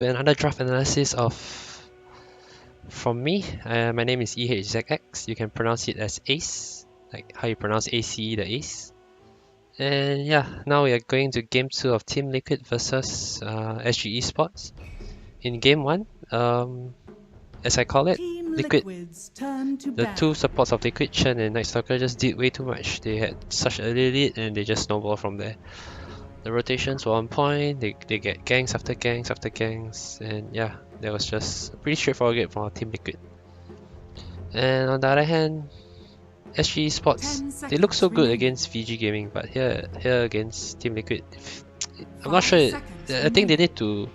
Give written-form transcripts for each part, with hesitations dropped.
Another draft analysis from me. My name is EHZX. You can pronounce it as Ace, like how you pronounce AC, the Ace. And yeah, now we are going to game 2 of Team Liquid versus SGesports. In game 1, as I call it, Liquid, the two supports of Liquid, Chen and Night Stalker, just did way too much. They had such early lead and they just snowballed from there. The rotations were on point, they get ganks after ganks after ganks, and yeah, that was just a pretty straightforward game for Team Liquid. And on the other hand, SGesports, they look so good against VG Gaming, but here against Team Liquid, I'm not sure. I think they need to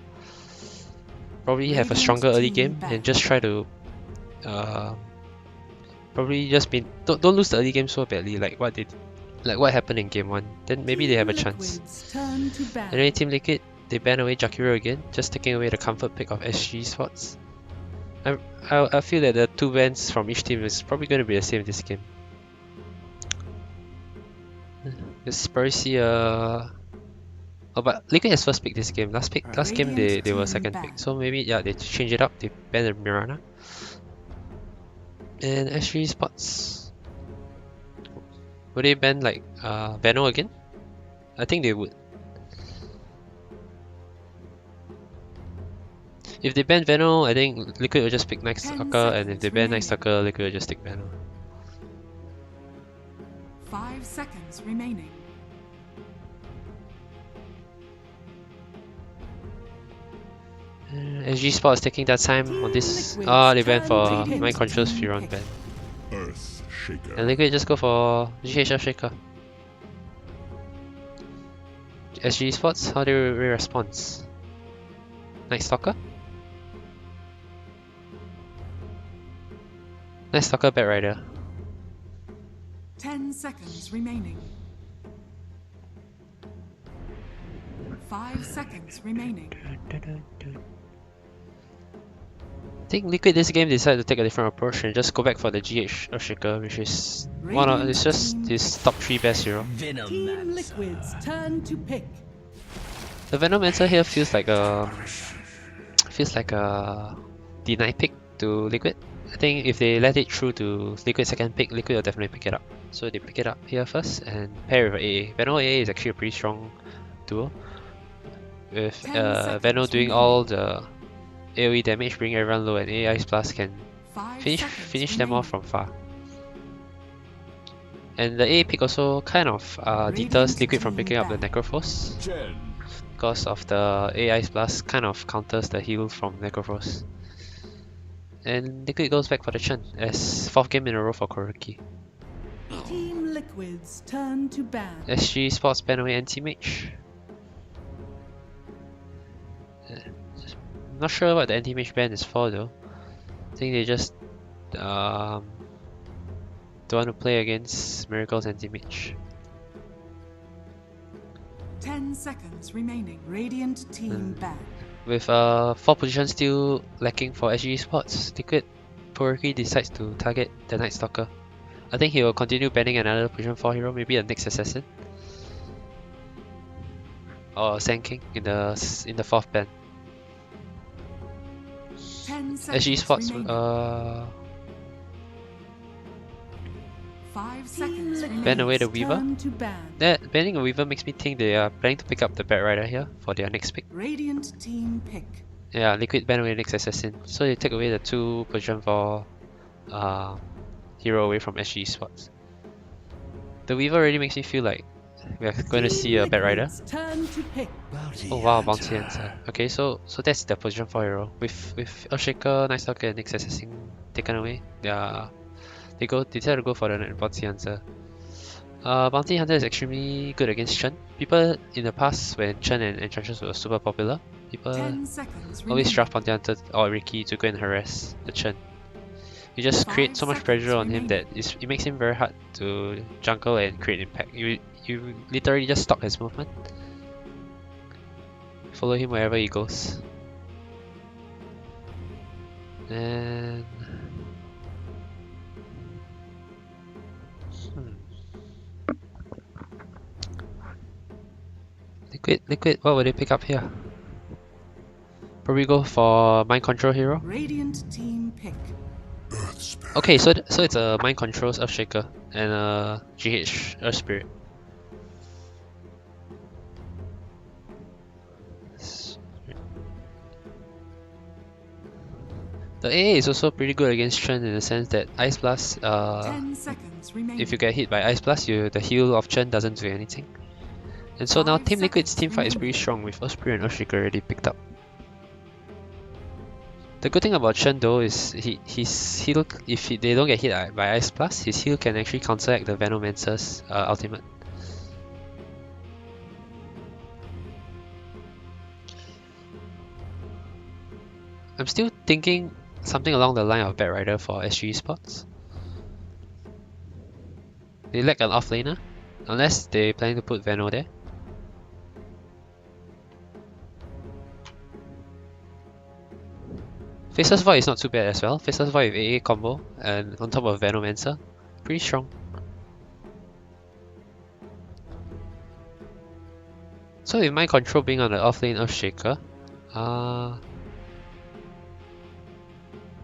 probably have a stronger early game and just try to probably just don't lose the early game so badly like what happened in game 1. Then maybe they have a chance. Anyway, Team Liquid, they ban away Jakiro again, just taking away the comfort pick of SGesports. I feel that the two bans from each team is probably going to be the same this game. This Spursy, oh, but Liquid has first pick this game. Last game they were second pick, so maybe yeah they change it up. They ban the Mirana. And SGesports, would they ban like Veno again? I think they would. If they ban Veno, I think Liquid will just pick Night Stalker, and if they ban Night Stalker, Liquid will just take Veno. 5 seconds remaining. SGesports is taking that time on this. They ban for Mind Control's Furon ban. And Liquid just go for GHF Shaker. SGesports, how do you respond? Night Stalker? Night Stalker, Bat Rider. 10 seconds remaining. 5 seconds remaining. I think Liquid this game decided to take a different approach and just go back for the GH Shaker, which is it's just his top 3 best hero. Team Liquid's turn to pick. The Venomancer here feels like a deny pick to Liquid. I think if they let it through to Liquid's second pick, Liquid will definitely pick it up. So they pick it up here first and pair with AA. Veno AA is actually a pretty strong duo, with Veno doing all the AoE damage, bring everyone low, and AI Plus can finish them off from far. And the AA pick also kind of deters Liquid from picking up the Necrophos, because of the AI Plus kind of counters the heal from Necrophos. And Liquid goes back for the Chen as 4th game in a row for Koroki. Team Liquid's turn to ban. SGesports ban away anti-mage. Not sure what the anti-mage ban is for though. I think they just don't want to play against Miracle's anti-mage. 10 seconds remaining. Radiant team ban. With 4 positions still lacking for SGesports, Liquid Koroki decides to target the Night Stalker. I think he will continue banning another position 4 hero, maybe a next assassin. Or Sand King in the 4th ban. SGesports 5 seconds ban away the Weaver. That banning a Weaver makes me think they are planning to pick up the Bat Rider here for their next pick. Radiant team pick. Yeah, Liquid ban away the next assassin. So they take away the 2 position 4 hero away from SGesports. The Weaver already makes me feel like we are going to see a Bat Rider. Oh wow, Bounty Answer. Okay, so that's the position 4 hero. With Earthshaker, Night Stalker, and next assassin taken away, they decide to go for the Bounty Hunter. Bounty Hunter is extremely good against Chen. People in the past, when Chen and Enchantress were super popular, people always draft Bounty Hunter or Ricky to go and harass the Chen. You just create so much pressure on him that it makes him very hard to jungle and create impact. You literally just stop his movement. Follow him wherever he goes. And Liquid, what will they pick up here? Probably go for Mind Control Hero. Radiant team pick. Okay, so it's a Mind Controls Earthshaker and a GH Earth Spirit. The AA is also pretty good against Chen in the sense that Ice Blast, 10 seconds remaining. if you get hit by Ice Blast, the heal of Chen doesn't do anything. And so now 5 Team Liquid's seconds team fight is remaining. pretty strong with Earth Spirit and Earthshaker already picked up. The good thing about Chen though is his heal, if they don't get hit by Ice Blast, his heal can actually counteract the Venomancer's ultimate. I'm still thinking something along the line of Bat Rider for SGesports. They lack an offlaner, unless they plan to put Veno there. Faceless Void is not too bad as well. Faceless Void with AA combo and on top of Venomancer, pretty strong. So with Mind Control being on the offlane Earthshaker,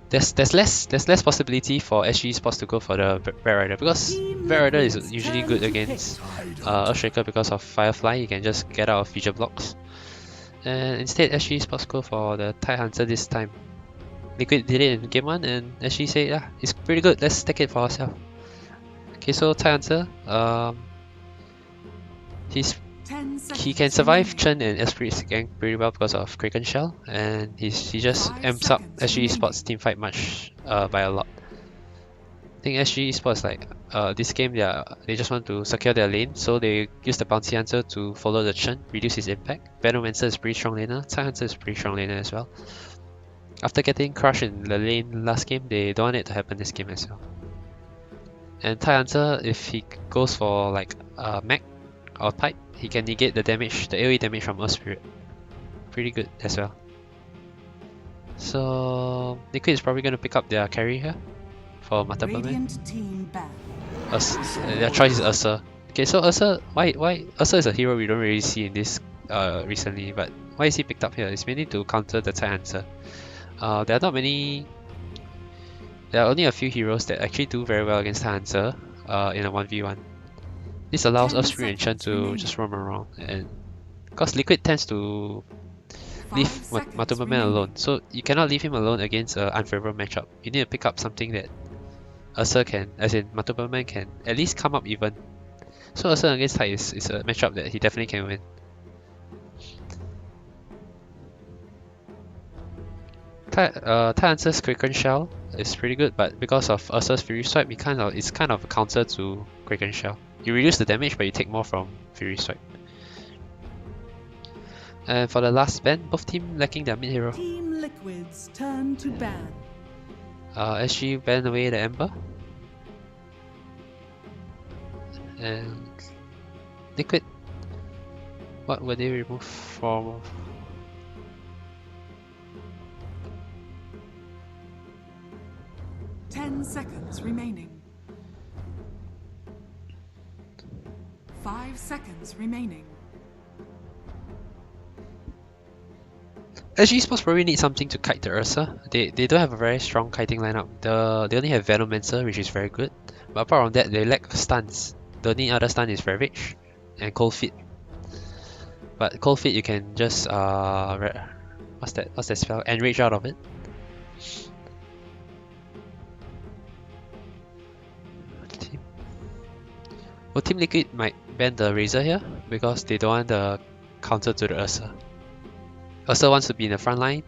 there's less possibility for SGesports to go for the Bat Rider because Bat Rider is usually good against Earthshaker because of Firefly. You can just get out of feature blocks, and instead SGesports go for the Tide Hunter this time. Liquid did it in game 1 and SG said, yeah, it's pretty good, let's take it for ourselves. Okay, so Tide Hunter, he can survive Chen and Esprit's gang pretty well because of Kraken Shell, and he just amps up SGesports teamfight much by a lot. I think SGesports this game they just want to secure their lane, so they use the Bounty Hunter to follow the Chen, reduce his impact. Venomancer is pretty strong laner, Tide Hunter is pretty strong laner as well. After getting crushed in the lane last game, they don't want it to happen this game as well. And Tide Hunter, if he goes for Mech or Pipe, he can negate the damage, the AoE damage from Earth Spirit. Pretty good as well. So Liquid is probably going to pick up their carry here for Matapaman. Radiant team back. Their choice is Ursa. Okay, so Ursa, why Ursa is a hero we don't really see in this recently, but why is he picked up here? It's mainly to counter the Tide Hunter. There are only a few heroes that actually do very well against Tide Hunter in a 1v1. This allows Earth Spirit and Chen to just roam around, and because Liquid tends to leave Matumaman alone, so you cannot leave him alone against an unfavorable matchup. You need to pick up something that Ursa can, as in Matumaman can at least come up even. So Ursa against Tide is a matchup that he definitely can win. Tide Hunter's Kraken Shell is pretty good, but because of Ursa's Fury Swipe, it's kind of a counter to Kraken Shell. You reduce the damage, but you take more from Fury Swipe. And for the last ban, both teams lacking their mid hero. Team Liquid's turn to ban. SG ban away the Ember. And Liquid, what would they remove from? Ten seconds remaining. 5 seconds remaining. SGesports probably need something to kite the Ursa. They don't have a very strong kiting lineup. They only have Venomancer, which is very good. But apart from that, they lack stuns. The only other stun is Ravage and Cold Feet. But Cold Feet you can just what's that spell? Enrage out of it. Well, Team Liquid might ban the Razor here because they don't want the counter to the Ursa. Ursa wants to be in the front line,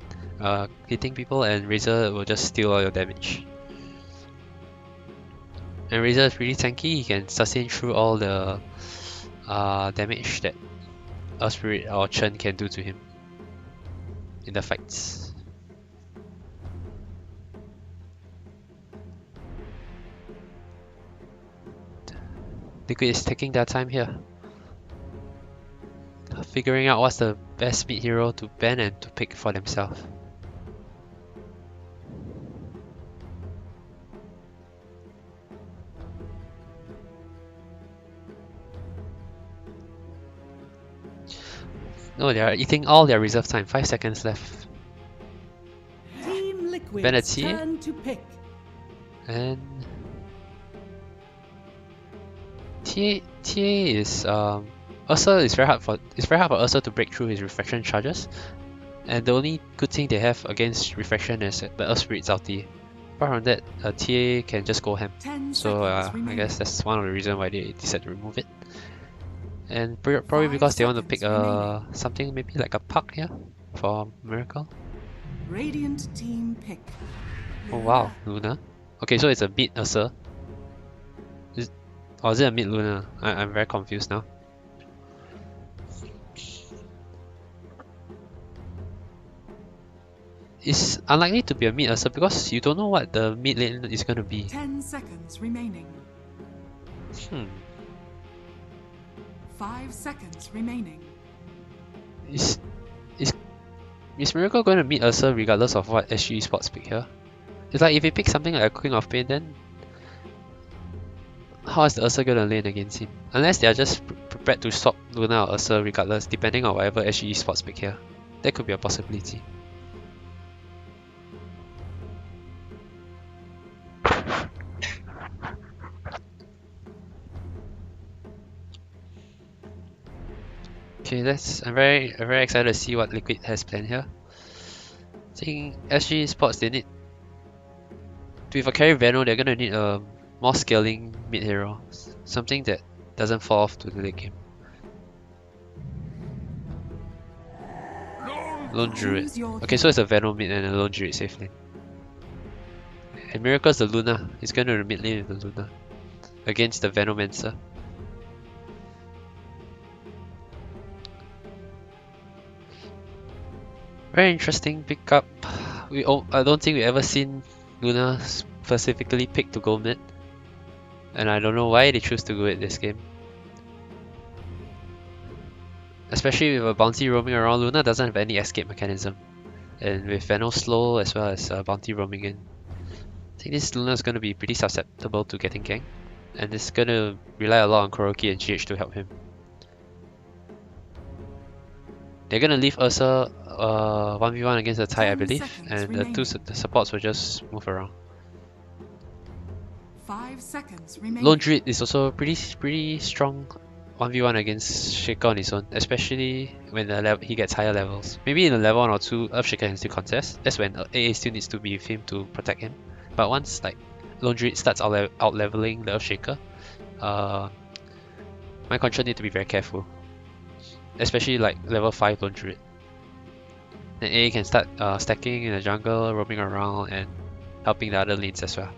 hitting people, and Razor will just steal all your damage. And Razor is really tanky, he can sustain through all the damage that Earth Spirit or Chen can do to him in the fights. Liquid is taking their time here, figuring out what's the best mid hero to ban and to pick for themselves. No, they are eating all their reserve time, 5 seconds left. Liquid's TA. turn to pick. And TA is Ursa is very hard for Ursa to break through his refraction charges. And the only good thing they have against refraction is the Earth Spirit's ulti. Apart from that, TA can just go ham. So I guess that's one of the reasons why they decided to remove it. And probably because they want to pick something maybe like a Puck here for Miracle. Radiant team pick. Oh wow, Luna. Okay, so it's a mid Ursa. Or is it a mid Luna? I'm very confused now. It's unlikely to be a mid Ursa because you don't know what the mid lane is going to be. 10 seconds remaining. 5 seconds remaining. Is Miracle going to meet Ursa regardless of what SGesports pick here? It's like if he picks something like a Queen of Pain, then how is the Ursa going to lane against him? Unless they are just prepared to swap Luna or Ursa regardless, depending on whatever SGesports pick here. That could be a possibility. Okay, I'm very excited to see what Liquid has planned here. I think SGesports, they need, with a carry Veno, they're gonna need a more scaling mid hero, something that doesn't fall off to the late game. Lone Druid. Okay, so it's a Veno mid and a Lone Druid safe lane. And Miracle's the Luna. He's gonna mid lane with the Luna against the Venomancer. Very interesting pickup. I don't think we ever seen Luna specifically picked to go mid, and I don't know why they choose to go it this game. Especially with a bounty roaming around, Luna doesn't have any escape mechanism, and with Veno slow as well as bounty roaming in, I think this Luna is going to be pretty susceptible to getting ganked, and it's going to rely a lot on Kuroki and GH to help him. They're gonna leave Ursa 1v1 against the Thai, I believe, and the supports will just move around. 5 seconds remaining. Lone Druid is also pretty strong 1v1 against Shaker on his own, especially when he gets higher levels. Maybe in a level 1 or 2, Earthshaker can still contest. That's when AA still needs to be with him to protect him. But once like Lone Druid starts out leveling the Earthshaker, my control need to be very careful. Especially like level 5 Lone Druid. Then AA can start stacking in the jungle, roaming around and helping the other lanes as well.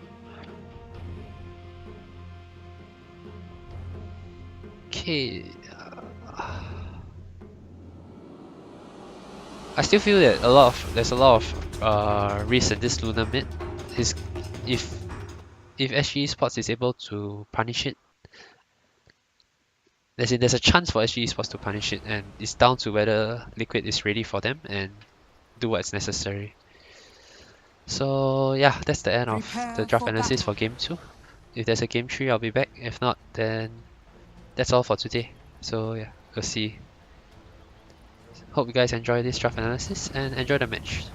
Okay. I still feel that there's a lot of risk in this Luna mid. If SGesports is able to punish it, there's a chance for SGesports to punish it, and it's down to whether Liquid is ready for them and do what's necessary. So yeah, that's the end of the draft analysis for game 2. If there's a game 3, I'll be back. If not, then that's all for today. So yeah, we'll see. Hope you guys enjoy this draft analysis and enjoy the match.